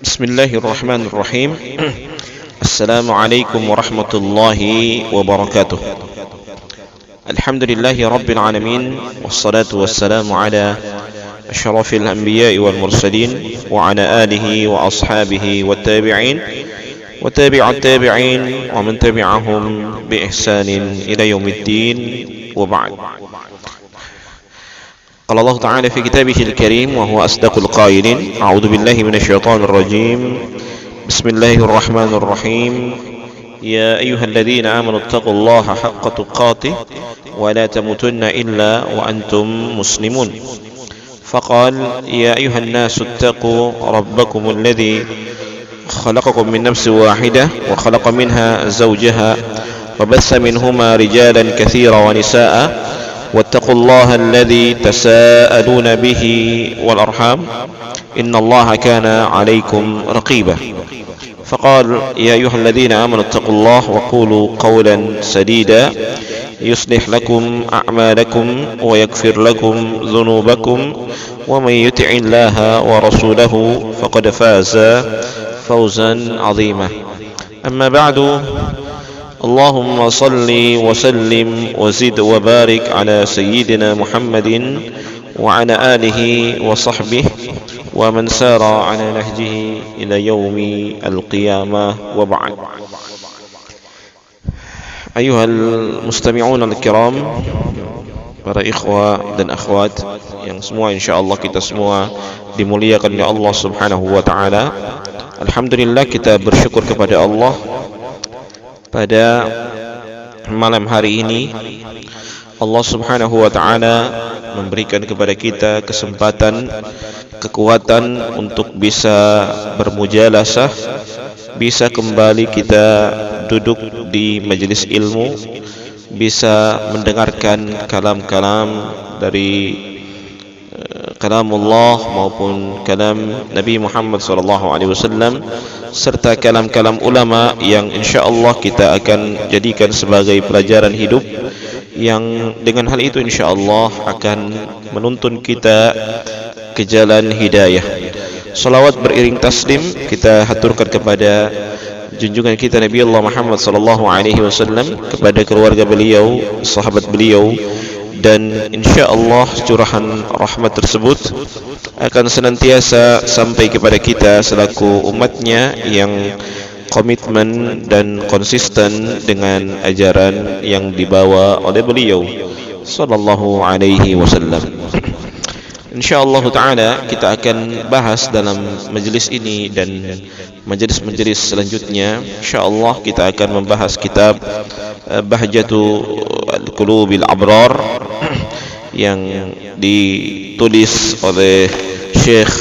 Bismillahirrahmanirrahim. Assalamualaikum warahmatullahi wabarakatuh. Alhamdulillahi rabbil alamin. Wassalatu wassalamu ala asyrafil anbiya'i wal mursalin wa ala alihi wa ashabihi wa tabi'in wa tabi'at tabi'in wa man tabi'ahum bi ihsanin ila yaumiddin wa ba'd. قال الله تعالى في كتابه الكريم وهو أصدق القائلين أعوذ بالله من الشيطان الرجيم بسم الله الرحمن الرحيم يا أيها الذين آمنوا اتقوا الله حق تقاته ولا تموتن إلا وأنتم مسلمون فقال يا أيها الناس اتقوا ربكم الذي خلقكم من نفس واحدة وخلق منها زوجها وبث منهما رجالا كثيرا ونساء واتقوا الله الذي تساءلون به والأرحام إن الله كان عليكم رقيبا فقال يا أيها الذين آمنوا اتقوا الله وقولوا قولا سديدا يصلح لكم أعمالكم ويغفر لكم ذنوبكم ومن يطع الله ورسوله فقد فاز فوزا عظيما أما بعد اللهم صل وسلم وزد وبارك على سيدنا محمد وعلى آله وصحبه ومن سار على نهجه إلى يوم القيامة وبعد. أيها المستمعون الكرام, para ikhwah dan akhwat yang semua insyaallah kita semua dimuliakan oleh Allah Subhanahu wa taala. Alhamdulillah, kita bersyukur kepada Allah pada malam hari ini. Allah Subhanahu wa taala memberikan kepada kita kesempatan, kekuatan untuk bisa bermujalasah, bisa kembali kita duduk di majelis ilmu, bisa mendengarkan kalam-kalam dari kalamullah maupun kalam Nabi Muhammad SAW, serta kalam-kalam ulama yang insyaallah kita akan jadikan sebagai pelajaran hidup, yang dengan hal itu insyaallah akan menuntun kita ke jalan hidayah. Salawat beriring taslim kita haturkan kepada junjungan kita Nabi Allah Muhammad SAW, kepada keluarga beliau, sahabat beliau, dan insyaallah curahan rahmat tersebut akan senantiasa sampai kepada kita selaku umatnya yang komitmen dan konsisten dengan ajaran yang dibawa oleh beliau sallallahu alaihi wasallam. Insyaallah taala kita akan bahas dalam majelis ini dan majelis-majelis selanjutnya. Insyaallah kita akan membahas kitab Bahjatu Qulubil Abrar yang ditulis oleh Syekh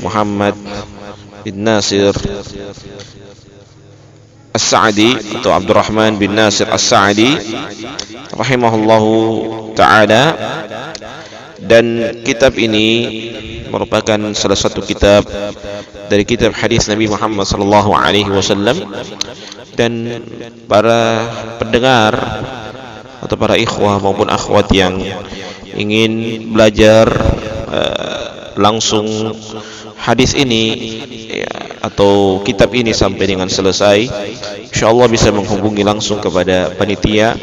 Muhammad bin Nasir As-Sa'di atau Abdurrahman bin Nasir As-Sa'di rahimahullahu ta'ala. Dan kitab ini merupakan salah satu kitab dari kitab hadis Nabi Muhammad SAW. Dan para pendengar atau para ikhwah maupun akhwat yang ingin belajar langsung hadis ini atau kitab ini sampai dengan selesai, insyaallah bisa menghubungi langsung kepada panitia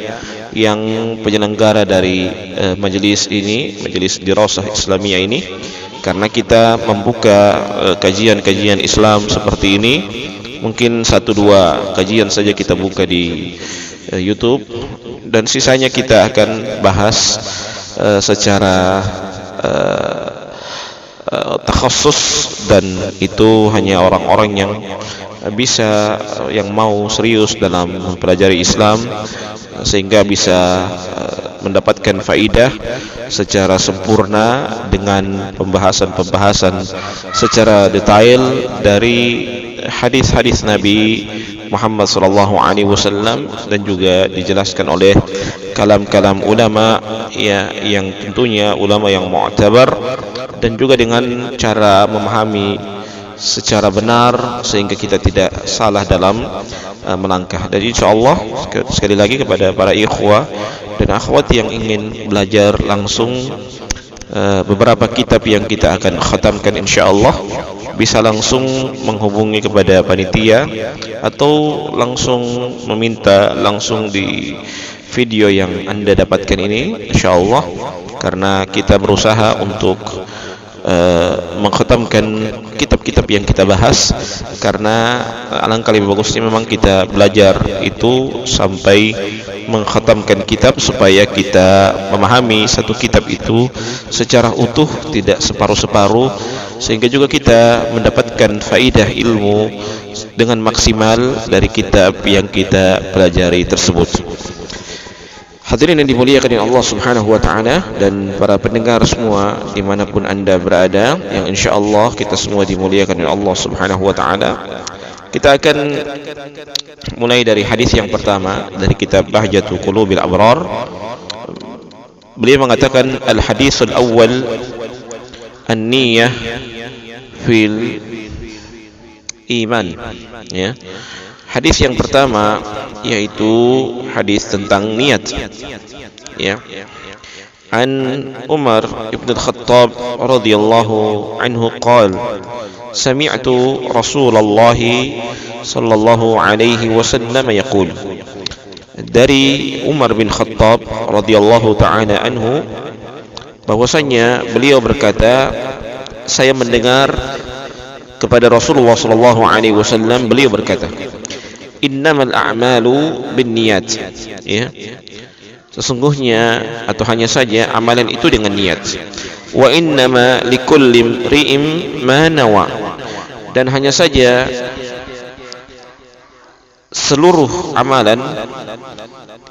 yang penyelenggara dari majelis ini, majelis dirasah Islamiyah ini, karena kita membuka kajian-kajian Islam seperti ini. Mungkin 1-2 kajian saja kita buka di YouTube, dan sisanya kita akan bahas secara takhassus, dan itu hanya orang-orang yang bisa, yang mau serius dalam mempelajari Islam sehingga bisa mendapatkan faidah secara sempurna dengan pembahasan-pembahasan secara detail dari hadis-hadis Nabi Muhammad SAW, dan juga dijelaskan oleh kalam-kalam ulama ya, yang tentunya ulama yang mu'tabar, dan juga dengan cara memahami secara benar sehingga kita tidak salah dalam melangkah. Dan insyaallah sekali lagi kepada para ikhwah dan akhwat yang ingin belajar langsung beberapa kitab yang kita akan khatamkan insyaallah, bisa langsung menghubungi kepada panitia atau langsung meminta langsung di video yang Anda dapatkan ini insyaallah, karena kita berusaha untuk mengkhatamkan kitab-kitab yang kita bahas, karena alangkah lebih bagusnya memang kita belajar itu sampai mengkhatamkan kitab supaya kita memahami satu kitab itu secara utuh, tidak separuh-separuh, sehingga juga kita mendapatkan faidah ilmu dengan maksimal dari kitab yang kita pelajari tersebut. Hadirin yang dimuliakan oleh Allah Subhanahu wa taala dan para pendengar semua dimanapun Anda berada, yang insyaallah kita semua dimuliakan oleh Allah Subhanahu wa taala. Kita akan mulai dari hadis yang pertama dari kitab Bahjatul Qulubil Abrar. Beliau mengatakan al-hadisul awwal an-niyyah fil iman, ya. Hadis yang pertama yaitu hadis tentang niat, ya. An Umar ibn al-Khattab radhiyallahu anhu qala sami'tu Rasulullah sallallahu alaihi wasallam yaqul. Dari Umar bin Khattab radhiyallahu taala anhu bahwasanya beliau berkata, saya mendengar kepada Rasulullah sallallahu alaihi wasallam beliau berkata, innamal a'malu binniyat, ya. Sesungguhnya atau hanya saja amalan itu dengan niat. Wa innama likulli imri'in ma nawa, dan hanya saja seluruh amalan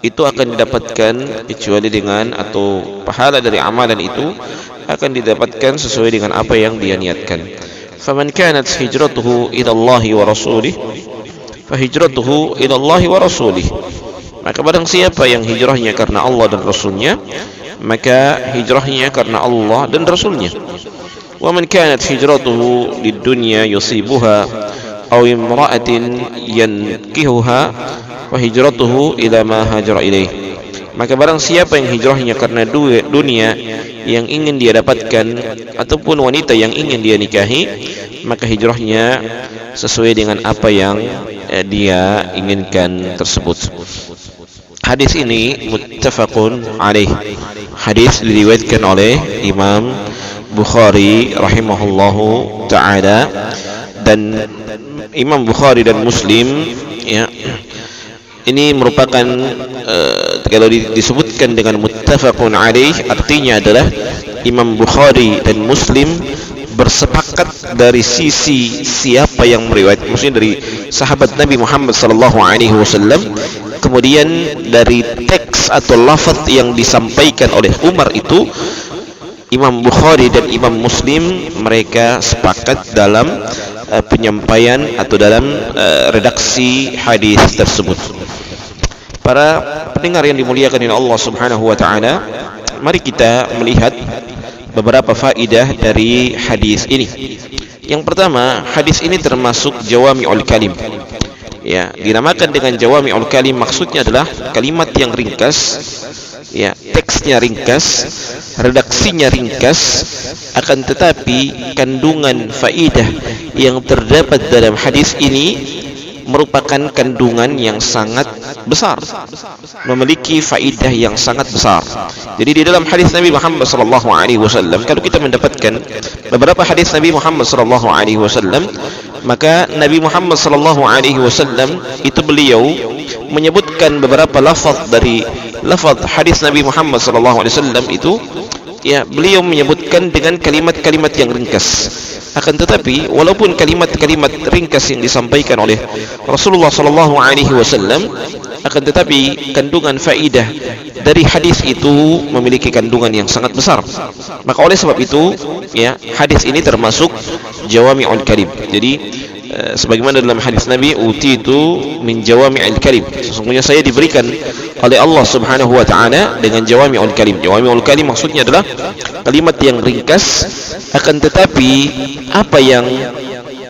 itu akan didapatkan kecuali dengan, atau pahala dari amalan itu akan didapatkan sesuai dengan apa yang dia niatkan. Faman kanat hijratuhu ila Allah wa rasulih fahijratuhu ila Allah wa rasulih, maka barang siapa yang hijrahnya karena Allah dan Rasulnya, maka hijrahnya karena Allah dan Rasulnya. Wa man kanat hijratuhu lid-dunya yusibuha aw imra'atin yankihuha fahijratuhu ila ma hajara ilaih, maka barang siapa yang hijrahnya karena dunia yang ingin dia dapatkan ataupun wanita yang ingin dia nikahi, maka hijrahnya sesuai dengan apa yang dia inginkan tersebut. Hadis ini muttafaqun alaih. Hadis diriwayatkan oleh Imam Bukhari rahimahullahu taala, dan Imam Bukhari dan Muslim, ya. Ini merupakan kalau disebutkan dengan muttafaqun alaih, artinya adalah Imam Bukhari dan Muslim bersepakat dari sisi siapa yang meriwayat, maksudnya dari sahabat Nabi Muhammad sallallahu alaihi wasallam, kemudian dari teks atau lafaz yang disampaikan oleh Umar itu Imam Bukhari dan Imam Muslim mereka sepakat dalam penyampaian atau dalam redaksi hadis tersebut. Para pendengar yang dimuliakan oleh Allah Subhanahu wa taala, mari kita melihat beberapa faedah dari hadis ini. Yang pertama, hadis ini termasuk jawami'ul kalim. Ya, dinamakan dengan jawami'ul kalim maksudnya adalah kalimat yang ringkas, ya, teksnya ringkas, redaksinya ringkas, akan tetapi kandungan faedah yang terdapat dalam hadis ini merupakan kandungan yang sangat besar, memiliki faedah yang sangat besar. Jadi di dalam hadis Nabi Muhammad sallallahu alaihi wasallam, kalau kita mendapatkan beberapa hadis Nabi Muhammad sallallahu alaihi wasallam, maka Nabi Muhammad sallallahu alaihi wasallam itu beliau menyebutkan beberapa lafaz dari lafaz hadis Nabi Muhammad sallallahu alaihi wasallam itu, ya, beliau menyebutkan dengan kalimat-kalimat yang ringkas. Akan tetapi walaupun kalimat-kalimat ringkas yang disampaikan oleh Rasulullah sallallahu alaihi wasallam, akan tetapi kandungan faedah dari hadis itu memiliki kandungan yang sangat besar. Maka oleh sebab itu, ya, hadis ini termasuk jawami'ul kalim. Jadi sebagaimana dalam hadis Nabi, utitu min jawami'il kalim, sesungguhnya saya diberikan oleh Allah Subhanahu wa taala dengan jawami'ul kalim. Jawami'ul kalim maksudnya adalah kalimat yang ringkas, akan tetapi apa yang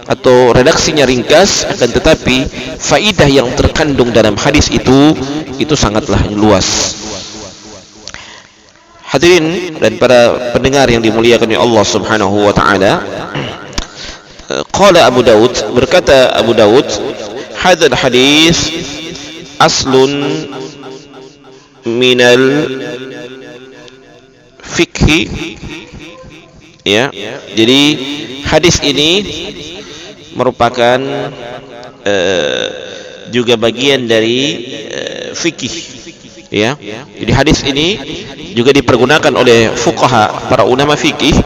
atau redaksinya ringkas, akan tetapi faidah yang terkandung dalam hadis itu sangatlah luas. Hadirin dan para pendengar yang dimuliakan oleh Allah Subhanahu wa taala, qala Abu Daud, berkata Abu Daud, hadzal hadis aslun minal fikhi, ya. Jadi hadis ini merupakan juga bagian dari fikih, ya. Jadi hadis ini juga dipergunakan oleh fuqaha, para ulama fikih,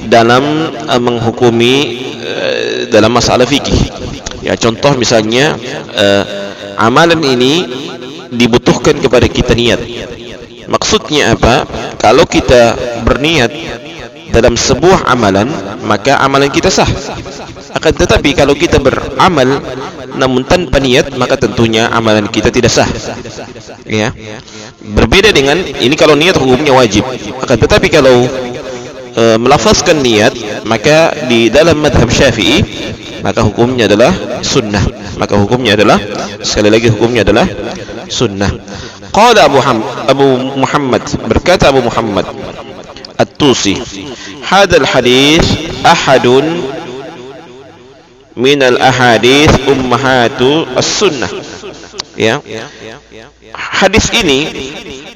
dalam menghukumi dalam masalah fikih. Ya, contoh misalnya amalan ini dibutuhkan kepada kita niat. Maksudnya apa? Kalau kita berniat dalam sebuah amalan, maka amalan kita sah. Akan tetapi kalau kita beramal namun tanpa niat, maka tentunya amalan kita tidak sah. Ya. Berbeda dengan ini, kalau niat hukumnya wajib. Akan tetapi kalau melafazkan niat, maka di dalam madhab Syafi'i, maka hukumnya adalah sunnah. Maka hukumnya adalah, sekali lagi, hukumnya adalah sunnah. Qala Abu Muhammad, berkata Abu Muhammad At-Tusi, hadzal hadis ahadun minal ahadits ummahatu as-sunnah. Ya. Hadis ini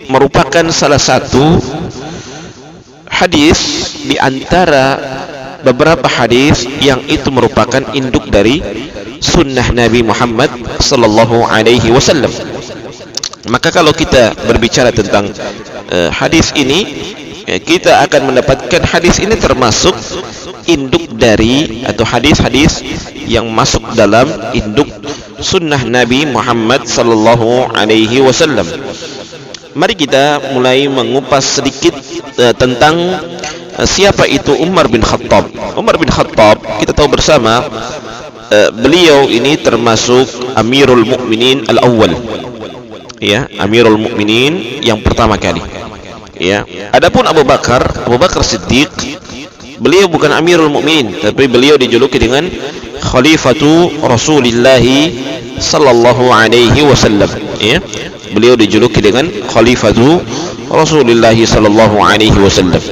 merupakan salah satu hadis di antara beberapa hadis yang itu merupakan induk dari sunnah Nabi Muhammad sallallahu alaihi wasallam. Maka kalau kita berbicara tentang hadis ini, kita akan mendapatkan hadis ini termasuk induk dari, atau hadis-hadis yang masuk dalam induk sunnah Nabi Muhammad sallallahu alaihi wasallam. Mari kita mulai mengupas sedikit tentang siapa itu Umar bin Khattab. Umar bin Khattab, kita tahu bersama, beliau ini termasuk Amirul Mukminin al-awwal. Ya, Amirul Mukminin yang pertama kali. Ya. Adapun Abu Bakar Siddiq, beliau bukan Amirul Mukminin, tapi beliau dijuluki dengan Khalifatu Rasulillah sallallahu alaihi wasallam. Ya. Beliau dijuluki dengan Khalifatu Rasulullah sallallahu alaihi wasallam.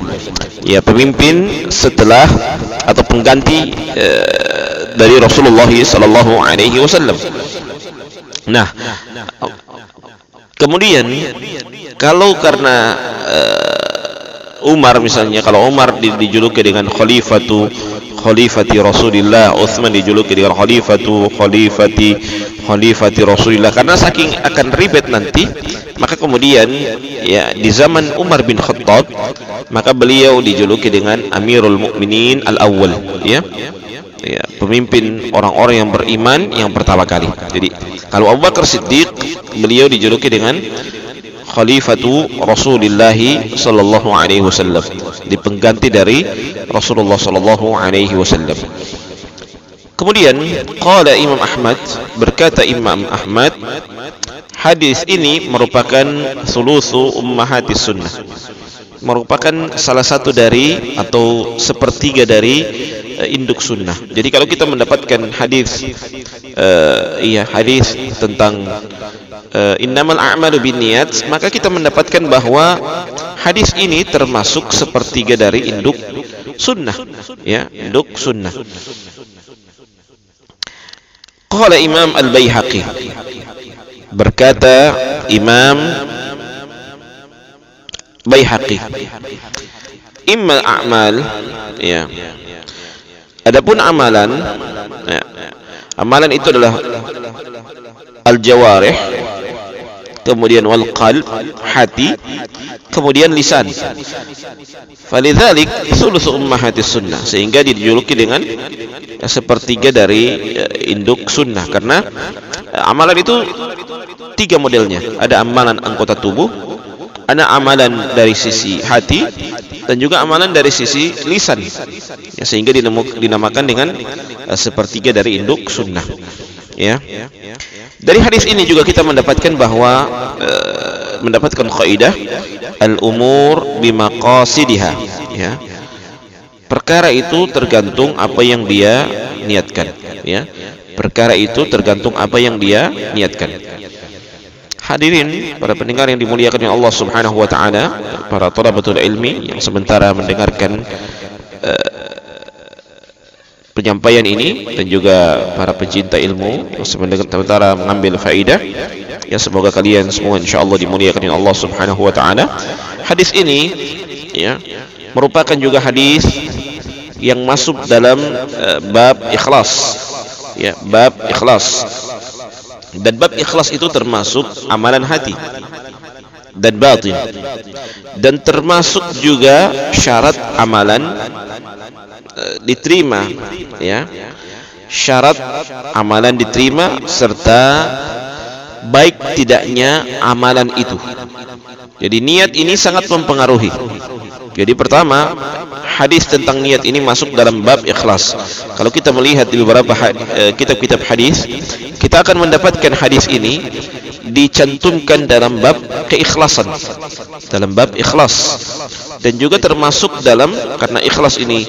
Ya, pemimpin setelah atau pengganti dari Rasulullah sallallahu alaihi wasallam. Nah, kemudian kalau karena Umar misalnya, kalau Umar dijuluki dengan Khalifati Rasulillah, Utsman dijuluki dengan Khalifati Rasulillah, karena saking akan ribet nanti, maka kemudian ya di zaman Umar bin Khattab, maka beliau dijuluki dengan Amirul Mukminin al-awwal, ya. Ya, pemimpin orang-orang yang beriman yang pertama kali. Jadi kalau Abu Bakar Siddiq, beliau dijuluki dengan Khalifatu Rasulillah sallallahu alaihi wasallam, di pengganti dari Rasulullah sallallahu alaihi wasallam. Kemudian qala Imam Ahmad, berkata Imam Ahmad, hadis ini merupakan sulusu ummahatis sunnah, merupakan salah satu dari atau sepertiga dari induk sunnah. Jadi kalau kita mendapatkan hadis hadis tentang innamal a'malu binniyat, maka kita mendapatkan bahwa hadis ini termasuk sepertiga dari induk sunnah, ya, induk sunnah. Qala Imam Al-Baihaqi, berkata Imam Baihaqi, immal a'mal, ya, adapun amalan, ya, amalan itu adalah al-jawarih, kemudian wal qalb, hati, kemudian lisan. Falidzalik sulusu ummahatis sunnah, sehingga dijuluki dengan sepertiga dari induk sunnah, karena amalan itu tiga modelnya. Ada amalan anggota tubuh, ada amalan dari sisi hati, dan juga amalan dari sisi lisan, ya, sehingga dinamakan dengan sepertiga dari induk sunnah. Ya. Dari hadis ini juga kita mendapatkan bahwa mendapatkan kaidah al-umur bimaqasidiha, ya. Perkara itu tergantung apa yang dia niatkan, ya. Perkara itu tergantung apa yang dia niatkan. Hadirin para pendengar yang dimuliakan oleh Allah Subhanahu wa taala, para thalabatul ilmi yang sementara mendengarkan penyampaian ini, dan juga para pencinta ilmu yang sementara mengambil faidah, ya semoga kalian semua insyaallah dimuliakan oleh Allah Subhanahu wa taala. Hadis ini ya merupakan juga hadis yang masuk dalam bab ikhlas, ya bab ikhlas. Dan bab ikhlas itu termasuk amalan hati dan batin, dan termasuk juga syarat amalan diterima, ya syarat amalan diterima serta baik tidaknya amalan itu. Jadi niat ini sangat mempengaruhi. Jadi pertama, hadis tentang niat ini masuk dalam bab ikhlas. Kalau kita melihat di beberapa kitab-kitab hadis, kita akan mendapatkan hadis ini dicantumkan dalam bab keikhlasan, dalam bab ikhlas. Dan juga termasuk dalam, karena ikhlas ini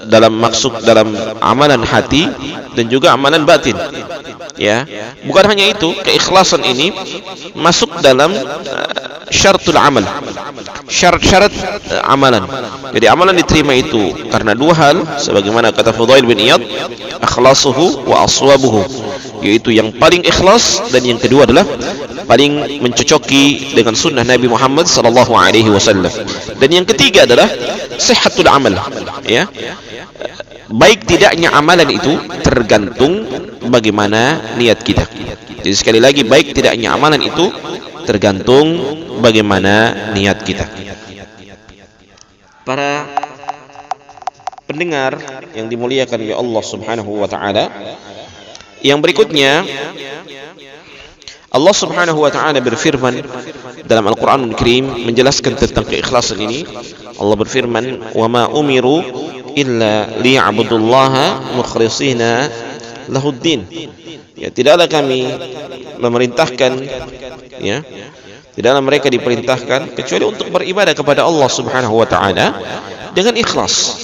dalam maksud dalam amalan hati dan juga amalan batin, ya bukan hanya itu, keikhlasan ini masuk dalam syaratul amal, syarat-syarat amalan. Jadi amalan diterima itu karena dua hal, sebagaimana kata Fudail bin Iyad, akhlasuhu wa aswabuhu, yaitu yang paling ikhlas, dan yang kedua adalah paling mencocoki dengan sunnah Nabi Muhammad sallallahu alaihi wasallam, dan yang ketiga adalah sihhatul amal, ya baik tidaknya amalan itu tergantung bagaimana niat kita. Jadi sekali lagi, baik tidaknya amalan itu tergantung bagaimana niat kita. Para pendengar yang dimuliakan oleh Allah Subhanahu wa taala, yang berikutnya Allah Subhanahu wa taala berfirman dalam Al-Qur'anul Karim menjelaskan tentang keikhlasan ini. Allah berfirman, "Wa ma umiru illa liya'budullaha mukhlishina lahuddin." Ya, tidaklah kami memerintahkan, ya tidaklah mereka diperintahkan kecuali untuk beribadah kepada Allah Subhanahu wa taala dengan ikhlas.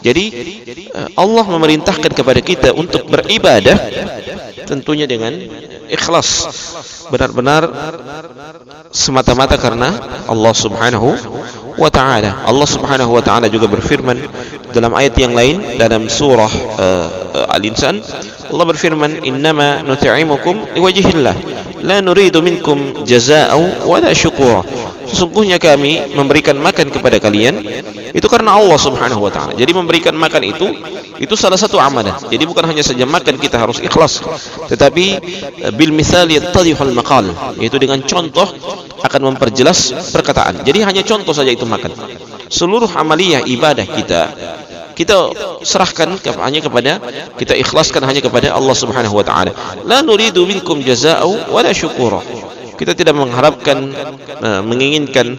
Jadi Allah memerintahkan kepada kita untuk beribadah tentunya dengan ikhlas, benar-benar semata-mata karena Allah Subhanahu wa taala. Allah Subhanahu wa taala juga berfirman dalam ayat yang lain dalam surah Al-Insan. Allah berfirman, "Innama nut'imukum liwajhillah, la nuridu minkum jazaa'an wa la syukura." Sesungguhnya kami memberikan makan kepada kalian itu karena Allah Subhanahu wa taala. Jadi memberikan makan itu salah satu amalan. Jadi bukan hanya saja makan kita harus ikhlas, tetapi bil misal yattadihul maqal, yaitu dengan contoh akan memperjelas perkataan. Jadi hanya contoh saja itu makan. Seluruh amaliyah ibadah kita serahkan hanya kepada, kita ikhlaskan hanya kepada Allah Subhanahu wa taala. La nuridu minkum jazaa'an wa la syukura. Kita tidak mengharapkan, menginginkan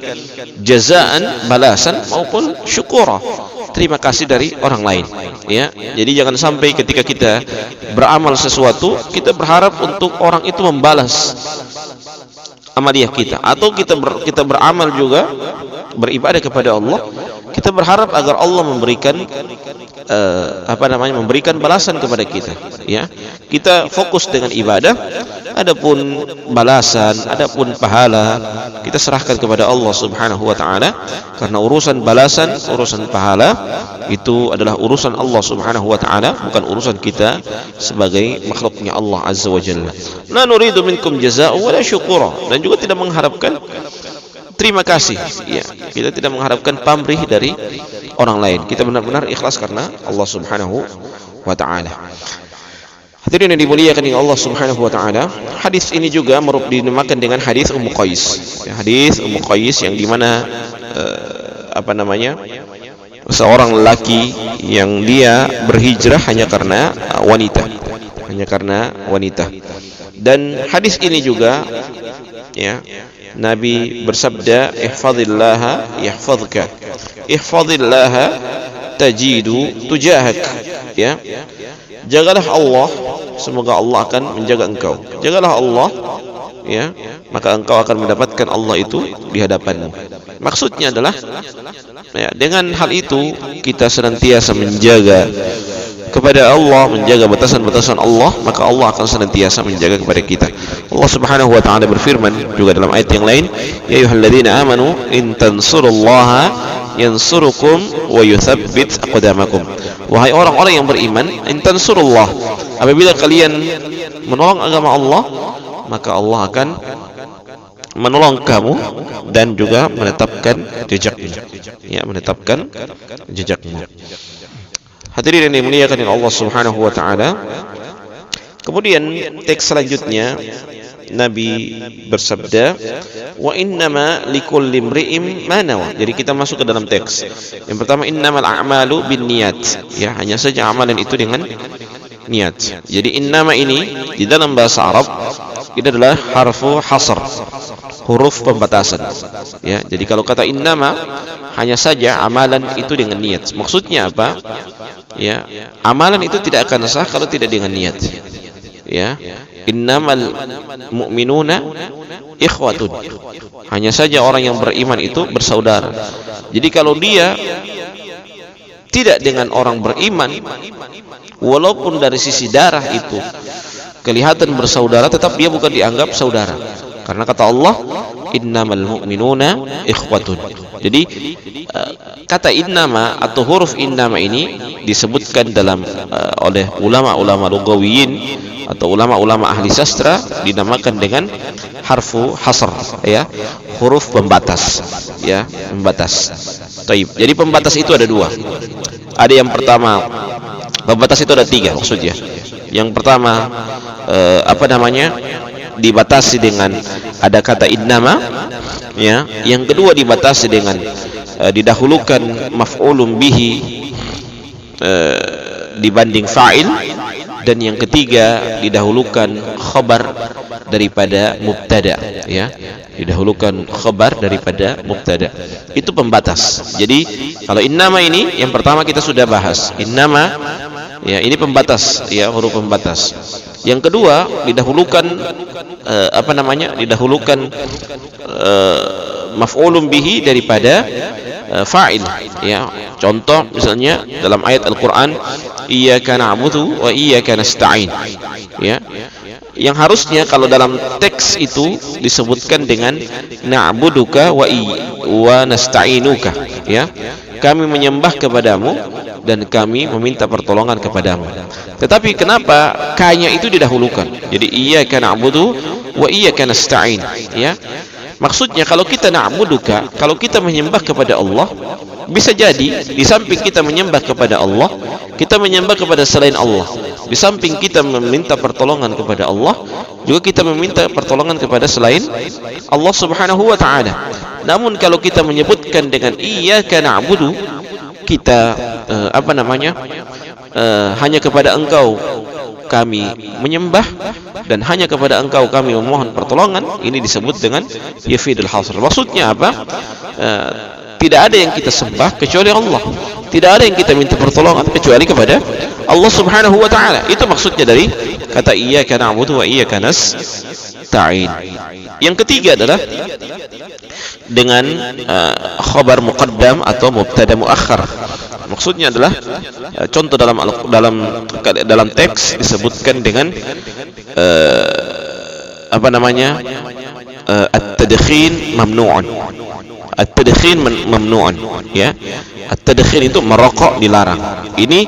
jazaan, balasan, maupun syukura, terima kasih dari orang lain, ya. Jadi jangan sampai ketika kita beramal sesuatu kita berharap untuk orang itu membalas amaliyah kita, atau kita beramal juga beribadah kepada Allah, kita berharap agar Allah memberikan memberikan balasan kepada kita, ya. Kita fokus dengan ibadah, adapun balasan, adapun pahala kita serahkan kepada Allah Subhanahu wa taala, karena urusan balasan, urusan pahala itu adalah urusan Allah Subhanahu wa taala, bukan urusan kita sebagai makhluknya Allah Azza wa Jalla. La nuridu minkum jazaa'an wa la syukura, dan juga tidak mengharapkan terima kasih, ya. Kita tidak mengharapkan pamrih dari orang lain. Kita benar-benar ikhlas karena Allah Subhanahu wa taala. Hadirin yang dimuliakan oleh Allah Subhanahu wa taala, hadis ini juga dinamakan dengan hadis Ummu Qais. Ya, hadis Ummu Qais yang dimana seorang lelaki yang dia berhijrah hanya karena wanita. Dan hadis ini juga, ya, Nabi bersabda, "Ihfazillaha yahfazka, ihfazillaha tajidu tujahak." Ya. Jagalah Allah, semoga Allah akan menjaga engkau. Jagalah Allah, ya, maka engkau akan mendapatkan Allah itu di hadapanmu. Maksudnya adalah, ya, dengan hal itu kita senantiasa menjaga kepada Allah, menjaga batasan-batasan Allah, maka Allah akan senantiasa menjaga kepada kita. Allah Subhanahu wa taala berfirman juga dalam ayat yang lain, ya ayyuhalladzina amanu in tansurullaha yansurukum wa yutsabbit aqdamakum. Wahai orang-orang yang beriman, in tansurullah, apabila kalian menolong agama Allah, maka Allah akan menolong kamu dan juga menetapkan jejakmu. Ya, menetapkan jejakmu. Hadirin yang dimuliakan oleh Allah Subhanahu wa taala. Kemudian teks selanjutnya Nabi bersabda, wa innama likulli imri'in ma nawa. Jadi kita masuk ke dalam teks. Yang pertama, innamal a'malu binniyat. Ya, hanya saja amalan itu dengan niat. Jadi innama ini di dalam bahasa Arab itu adalah harfu hasr, huruf pembatasan. Ya, jadi kalau kata innama, hanya saja amalan itu dengan niat. Maksudnya apa? Ya, amalan itu tidak akan sah kalau tidak dengan niat. Ya, innamal mu'minuna ikhwatun. Hanya saja orang yang beriman itu bersaudara. Jadi kalau dia tidak dengan orang beriman, walaupun dari sisi darah itu kelihatan bersaudara, tetap dia bukan dianggap saudara. Karena kata Allah, innamal mu'minuna ikhwatun. Jadi kata innama atau huruf innama ini disebutkan dalam oleh ulama-ulama lughawiyin atau ulama-ulama ahli sastra dinamakan dengan harfu hasr, ya, huruf pembatas, ya, pembatas. Taib. Jadi pembatas itu ada dua. Ada yang pertama, pembatas itu ada tiga maksudnya. Yang pertama dibatasi dengan ada kata innama, ya. Yang kedua dibatasi dengan didahulukan maf'ulun bihi dibanding fa'il, dan yang ketiga didahulukan khabar daripada mubtada, ya. Didahulukan khabar daripada mubtada. Itu pembatas. Jadi kalau innama ini yang pertama kita sudah bahas. Innama, ya, ini pembatas, ya, huruf pembatas. Yang kedua didahulukan didahulukan maf'ulun bihi daripada fa'il, ya. Contoh misalnya dalam ayat Al-Qur'an, iyyaka na'budu wa iyyaka nasta'in, ya. Yang harusnya kalau dalam teks itu disebutkan dengan na'buduka wa nasta'inuka, ya. Kami menyembah kepadamu dan kami meminta pertolongan kepadamu. Tetapi kenapa kanya itu didahulukan? Jadi iyyaka na'budu wa iyyaka nasta'in, ya. Maksudnya kalau kita na'buduka, kalau kita menyembah kepada Allah, bisa jadi di samping kita menyembah kepada Allah, kita menyembah kepada selain Allah. Di samping kita meminta pertolongan kepada Allah, juga kita meminta pertolongan kepada selain Allah Subhanahu wa taala. Namun kalau kita menyebutkan dengan iyyaka na'budu, kita hanya kepada Engkau kami menyembah dan hanya kepada Engkau kami memohon pertolongan, ini disebut dengan yafidul hasr. Maksudnya apa? Tidak ada yang kita sembah kecuali Allah. Tidak ada yang kita minta pertolongan kecuali kepada Allah Subhanahu wa taala. Itu maksudnya dari kata iyyaka na'budu wa iyyaka nasta'in. Yang ketiga adalah dengan khabar muqaddam atau mubtada muakhar. Maksudnya adalah contoh dalam teks disebutkan dengan at-tadkhin mamnu'un. At-tadkhin mamnu'un, ya. At-tadkhin itu merokok dilarang. Ini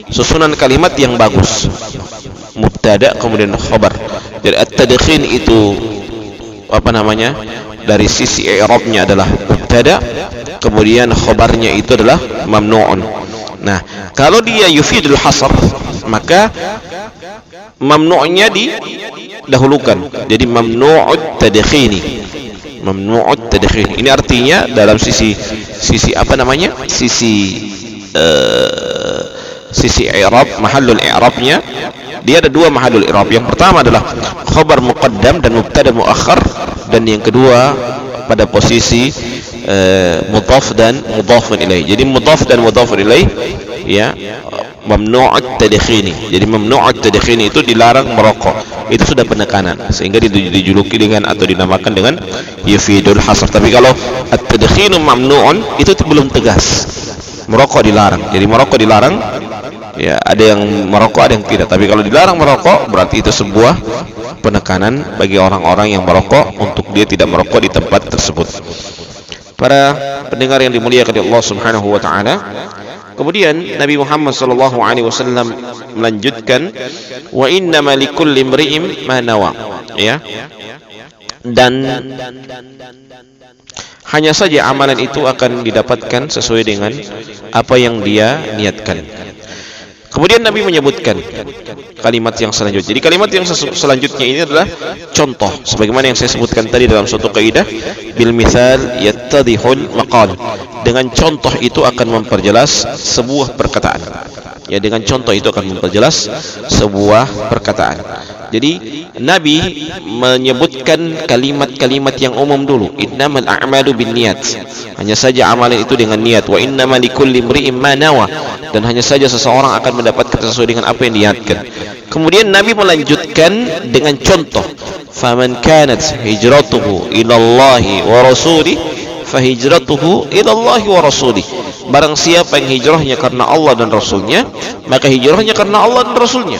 susunan kalimat yang bagus. Mubtada kemudian khabar. Jadi at-tadkhin itu dari sisi i'rabnya adalah mubtada, kemudian khabarnya itu adalah mamnu'un. Nah, kalau dia yufidul hasr, maka mamnu'nya didahulukan. Jadi mamnu'ut tadkhini. Mamnu'ut tadkhini. Ini artinya dalam sisi i'rab, mahallul i'rabnya dia ada dua mahallul i'rab. Yang pertama adalah khabar muqaddam dan mubtada muakhar, dan yang kedua pada posisi mudhaf dan mudhafun ilaih. Jadi mudhaf dan mudhafun ilaih, ya, mamnu'ut tadkhini. Jadi mamnu'ut tadkhini itu dilarang merokok. Itu sudah penekanan sehingga dijuluki dengan atau dinamakan dengan yufidul hasr. Tapi kalau at-tadkhinu mamnu'un itu belum tegas. Merokok dilarang. Jadi merokok dilarang Ya, ada yang merokok, ada yang tidak. Tapi kalau dilarang merokok, berarti itu sebuah penekanan bagi orang-orang yang merokok untuk dia tidak merokok di tempat tersebut. Para pendengar yang dimuliakan oleh Allah Subhanahu wa taala, kemudian Nabi Muhammad sallallahu alaihi wasallam melanjutkan, wa innama likulli imri'in ma nawa, ya. Dan hanya saja amalan itu akan didapatkan sesuai dengan apa yang dia niatkan. Kemudian Nabi menyebutkan kalimat yang selanjutnya. Jadi kalimat yang selanjutnya ini adalah contoh, sebagaimana yang saya sebutkan tadi dalam suatu kaidah, bil mithal yattadihul maqal. Dengan contoh itu akan memperjelas sebuah perkataan. Ya, dengan contoh itu akan memperjelas sebuah perkataan. Jadi Nabi menyebutkan kalimat-kalimat yang umum dulu. Innamal a'malu binniyat. Hanya saja amalan itu dengan niat. Wa innamal likulli imri'in ma nawa. Dan hanya saja seseorang akan mendapatkan sesuai dengan apa yang diniatkan. Kemudian Nabi melanjutkan dengan contoh. Faman kanat hijratuhu ila Allahi wa rasulih fahijratuhu ila Allahi wa rasulih. Barang siapa yang hijrahnya karena Allah dan Rasulnya, maka hijrahnya karena Allah dan Rasulnya.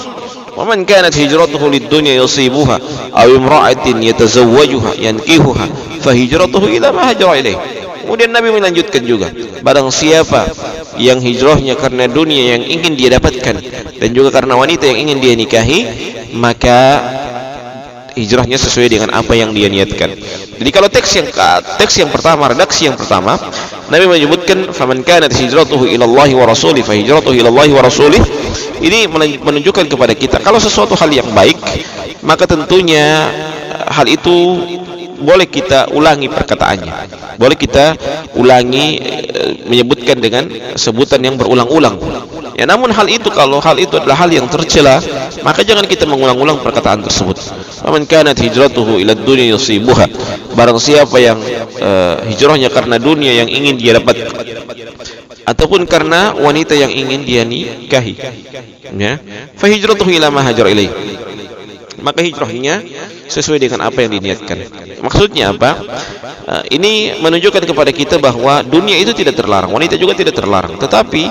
وَمَنْ كَانَتْ هِجْرَتُهُ لِلدُّنْيَا يُصِيبُهَا أَوْ امْرَأَةٍ يَتَزَوَّجُهَا يَنْكِحُهَا فَهِجْرَتُهُ إِلَى مَا هَاجَرَ إِلَيْهِ. Kemudian Nabi melanjutkan juga, barang siapa yang hijrahnya karena dunia yang ingin dia dapatkan dan juga karena wanita yang ingin dia nikahi, maka hijrahnya sesuai dengan apa yang dia niatkan. Jadi kalau teks yang pertama, redaksi yang pertama, Nabi menyebutkan faman kanat hijratuhu ila Allah wa rasulih fa hijratuhu ila Allah wa rasulih. Ini menunjukkan kepada kita kalau sesuatu hal yang baik, maka tentunya hal itu boleh kita ulangi perkataannya. Boleh kita ulangi menyebutkan dengan sebutan yang berulang-ulang. Ya, namun kalau hal itu adalah hal yang tercela, maka jangan kita mengulang-ulang perkataan tersebut. Faman kanat hijratuhu ila dunya yusibuha. Barang siapa yang hijrahnya karena dunia yang ingin dia dapat, ataupun karena wanita yang ingin dia nikahi, ya, fa hijratuhu ila ma hajara ilaih. Maka hijrahnya sesuai dengan apa yang diniatkan. Maksudnya apa? Ini menunjukkan kepada kita bahwa dunia itu tidak terlarang, wanita juga tidak terlarang. Tetapi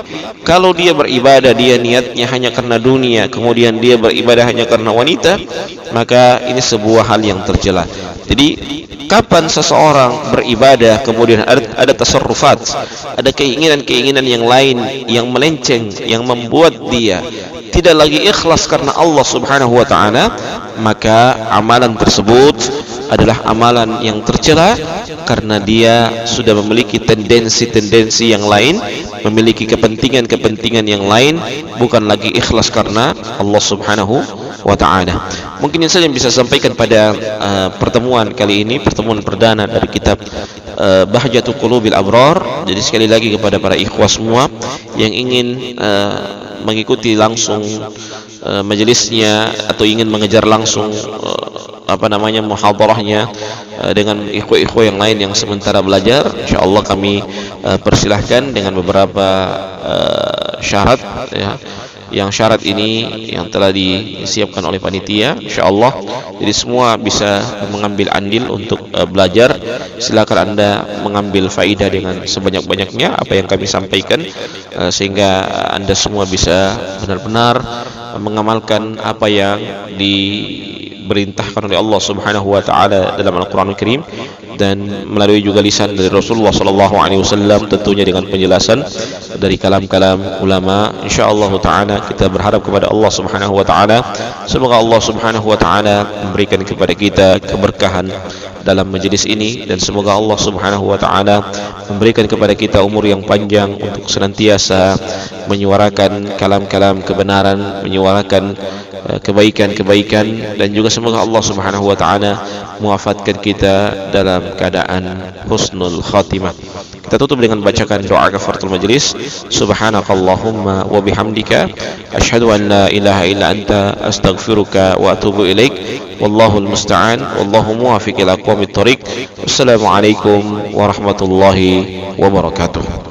kalau dia beribadah, dia niatnya hanya karena dunia, kemudian dia beribadah hanya karena wanita, maka ini sebuah hal yang tercela. Jadi kapan seseorang beribadah kemudian ada tasarrufat, ada keinginan-keinginan yang lain yang melenceng, yang membuat dia tidak lagi ikhlas karena Allah Subhanahu wa taala, maka amalan tersebut adalah amalan yang tercela karena dia sudah memiliki tendensi-tendensi yang lain, memiliki kepentingan-kepentingan yang lain, bukan lagi ikhlas karena Allah Subhanahu wa ta'ala. Mungkin ini saja yang bisa sampaikan pada pertemuan kali ini, pertemuan perdana dari kitab Bahjatul Qulubil Abrar. Jadi sekali lagi kepada para ikhwah semua yang ingin mengikuti langsung majelisnya atau ingin mengejar langsung muhadarahnya dengan ikhwah-ikhwah yang lain yang sementara belajar, insyaallah kami persilahkan dengan beberapa syarat, ya. Yang syarat ini yang telah disiapkan oleh panitia, insyaallah. Jadi semua bisa mengambil andil untuk belajar. Silakan Anda mengambil faidah dengan sebanyak-banyaknya apa yang kami sampaikan, sehingga Anda semua bisa benar-benar mengamalkan apa yang diperintahkan oleh Allah Subhanahu wa taala dalam Al-Qur'anul Karim, dan melalui juga lisan dari Rasulullah sallallahu alaihi wasallam, tentunya dengan penjelasan dari kalam-kalam ulama. Insyaallah taala kita berharap kepada Allah Subhanahu wa taala, semoga Allah Subhanahu wa taala memberikan kepada kita keberkahan dalam majelis ini, dan semoga Allah Subhanahu wa taala memberikan kepada kita umur yang panjang untuk senantiasa menyuarakan kalam-kalam kebenaran, menyuarakan kebaikan-kebaikan, dan juga semoga Allah Subhanahu wa taala mewafatkan kita dalam keadaan husnul khatimah. Kita tutup dengan bacakan doa kafaratul majlis. Subhanakallahumma wa bihamdika asyhadu an la ilaha illa anta astaghfiruka wa atubu ilaik. Wallahul musta'an, wallahu muwaffiq ila aqwamit thoriq. Wassalamualaikum warahmatullahi wabarakatuh.